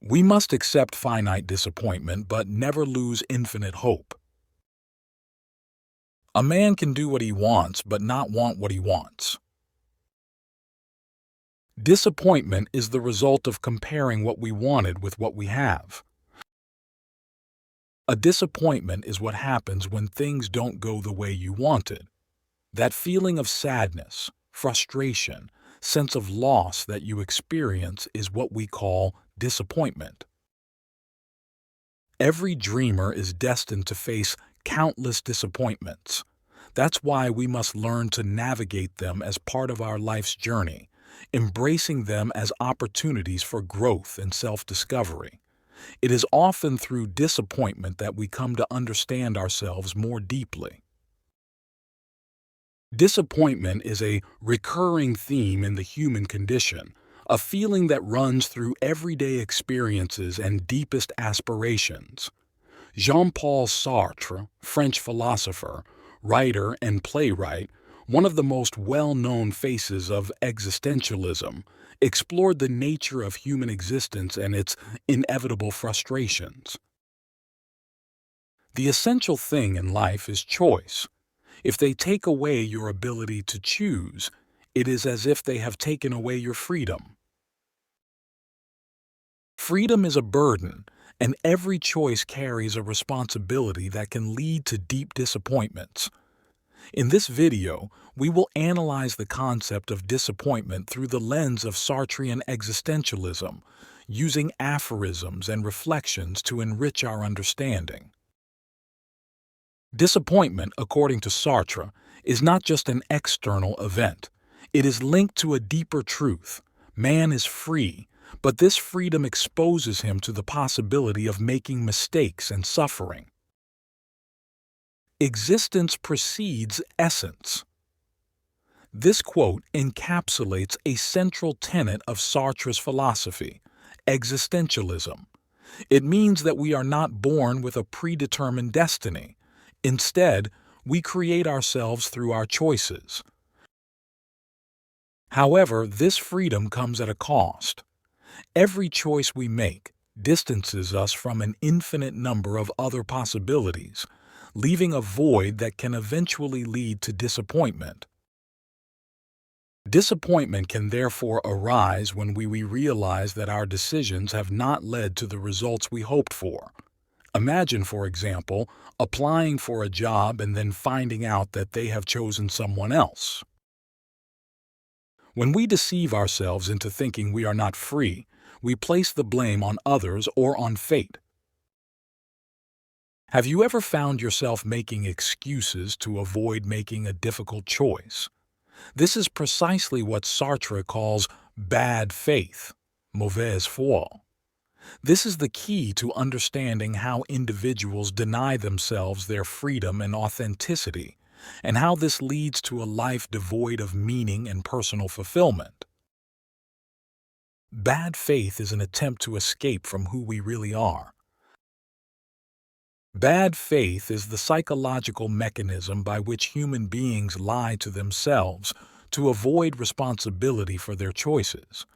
We must accept finite disappointment but never lose infinite hope. A man can do what he wants but not want what he wants. Disappointment is the result of comparing what we wanted with what we have. A disappointment is what happens when things don't go the way you wanted. That feeling of sadness, frustration, sense of loss that you experience is what we call disappointment. Every dreamer is destined to face countless disappointments. That's why we must learn to navigate them as part of our life's journey, embracing them as opportunities for growth and self-discovery. It is often through disappointment that we come to understand ourselves more deeply. Disappointment is a recurring theme in the human condition, a feeling that runs through everyday experiences and deepest aspirations. Jean-Paul Sartre, French philosopher, writer, and playwright, one of the most well-known faces of existentialism, explored the nature of human existence and its inevitable frustrations. The essential thing in life is choice. If they take away your ability to choose, it is as if they have taken away your freedom. Freedom is a burden, and every choice carries a responsibility that can lead to deep disappointments. In this video, we will analyze the concept of disappointment through the lens of Sartrean existentialism, using aphorisms and reflections to enrich our understanding. Disappointment, according to Sartre, is not just an external event. It is linked to a deeper truth. Man is free, but this freedom exposes him to the possibility of making mistakes and suffering. Existence precedes essence. This quote encapsulates a central tenet of Sartre's philosophy, existentialism. It means that we are not born with a predetermined destiny. Instead, we create ourselves through our choices. However, this freedom comes at a cost. Every choice we make distances us from an infinite number of other possibilities, leaving a void that can eventually lead to disappointment. Disappointment can therefore arise when we realize that our decisions have not led to the results we hoped for. Imagine, for example, applying for a job and then finding out that they have chosen someone else. When we deceive ourselves into thinking we are not free, we place the blame on others or on fate. Have you ever found yourself making excuses to avoid making a difficult choice? This is precisely what Sartre calls bad faith, mauvaise foi. This is the key to understanding how individuals deny themselves their freedom and authenticity, and how this leads to a life devoid of meaning and personal fulfillment. Bad faith is an attempt to escape from who we really are. Bad faith is the psychological mechanism by which human beings lie to themselves to avoid responsibility for their choices.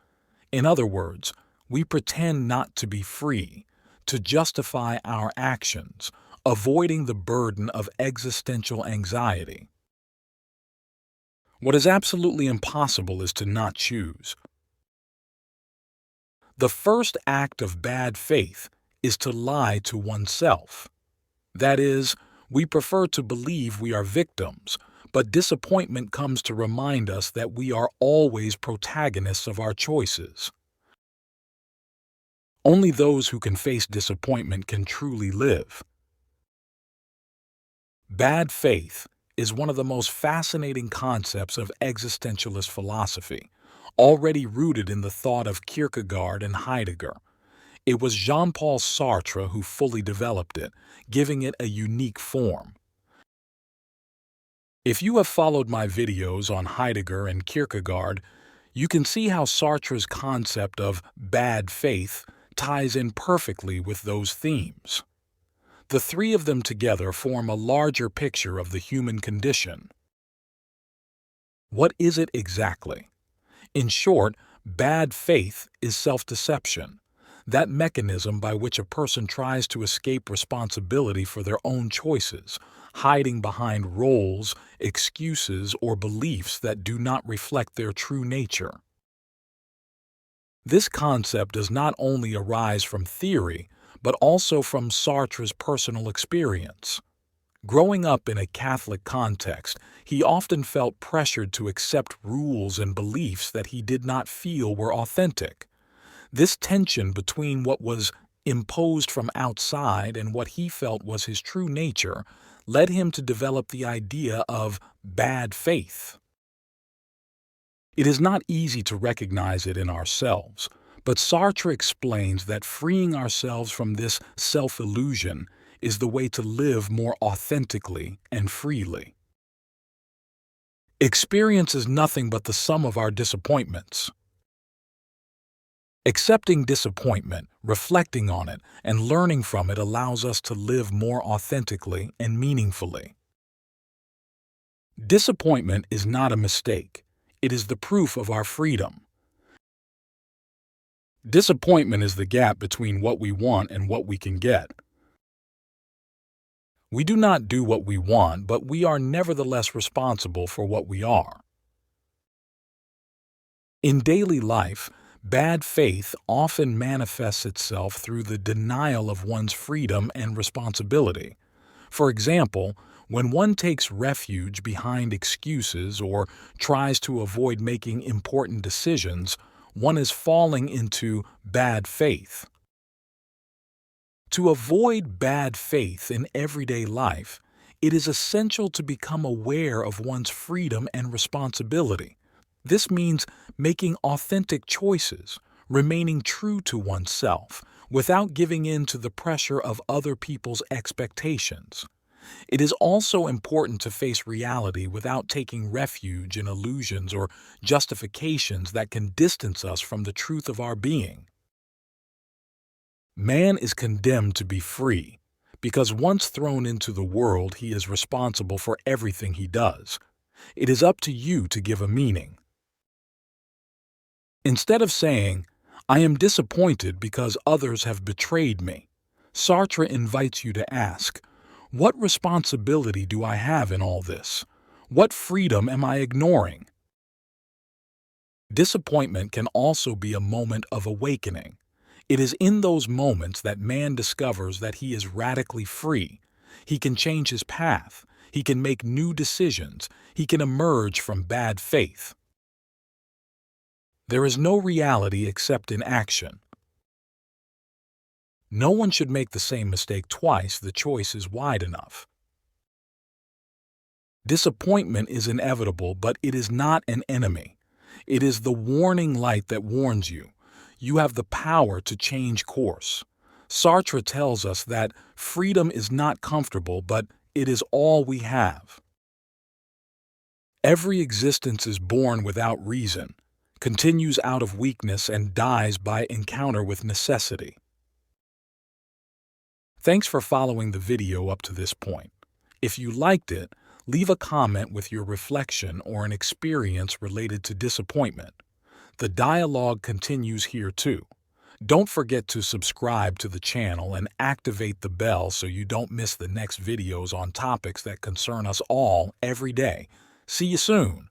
In other words, we pretend not to be free, to justify our actions, avoiding the burden of existential anxiety. What is absolutely impossible is to not choose. The first act of bad faith is to lie to oneself. That is, we prefer to believe we are victims, but disappointment comes to remind us that we are always protagonists of our choices. Only those who can face disappointment can truly live. Bad faith is one of the most fascinating concepts of existentialist philosophy, already rooted in the thought of Kierkegaard and Heidegger. It was Jean-Paul Sartre who fully developed it, giving it a unique form. If you have followed my videos on Heidegger and Kierkegaard, you can see how Sartre's concept of bad faith ties in perfectly with those themes. The three of them together form a larger picture of the human condition. What is it exactly? In short, bad faith is self-deception. that mechanism by which a person tries to escape responsibility for their own choices, hiding behind roles, excuses, or beliefs that do not reflect their true nature. This concept does not only arise from theory, but also from Sartre's personal experience. Growing up in a Catholic context, he often felt pressured to accept rules and beliefs that he did not feel were authentic. This tension between what was imposed from outside and what he felt was his true nature led him to develop the idea of bad faith. It is not easy to recognize it in ourselves, but Sartre explains that freeing ourselves from this self-illusion is the way to live more authentically and freely. Experience is nothing but the sum of our disappointments. Accepting disappointment, reflecting on it, and learning from it allows us to live more authentically and meaningfully. Disappointment is not a mistake. It is the proof of our freedom. Disappointment is the gap between what we want and what we can get. We do not do what we want, but we are nevertheless responsible for what we are. In daily life, bad faith often manifests itself through the denial of one's freedom and responsibility. For example, when one takes refuge behind excuses or tries to avoid making important decisions, one is falling into bad faith. To avoid bad faith in everyday life, it is essential to become aware of one's freedom and responsibility. This means making authentic choices, remaining true to oneself, without giving in to the pressure of other people's expectations. It is also important to face reality without taking refuge in illusions or justifications that can distance us from the truth of our being. Man is condemned to be free, because once thrown into the world, he is responsible for everything he does. It is up to you to give a meaning. Instead of saying, "I am disappointed because others have betrayed me," Sartre invites you to ask, "What responsibility do I have in all this? What freedom am I ignoring?" Disappointment can also be a moment of awakening. It is in those moments that man discovers that he is radically free. He can change his path. He can make new decisions. He can emerge from bad faith. There is no reality except in action. No one should make the same mistake twice. The choice is wide enough. Disappointment is inevitable, but it is not an enemy. It is the warning light that warns you. You have the power to change course. Sartre tells us that freedom is not comfortable, but it is all we have. Every existence is born without reason, continues out of weakness, and dies by encounter with necessity. Thanks for following the video up to this point. If you liked it, leave a comment with your reflection or an experience related to disappointment. The dialogue continues here too. Don't forget to subscribe to the channel and activate the bell so you don't miss the next videos on topics that concern us all every day. See you soon.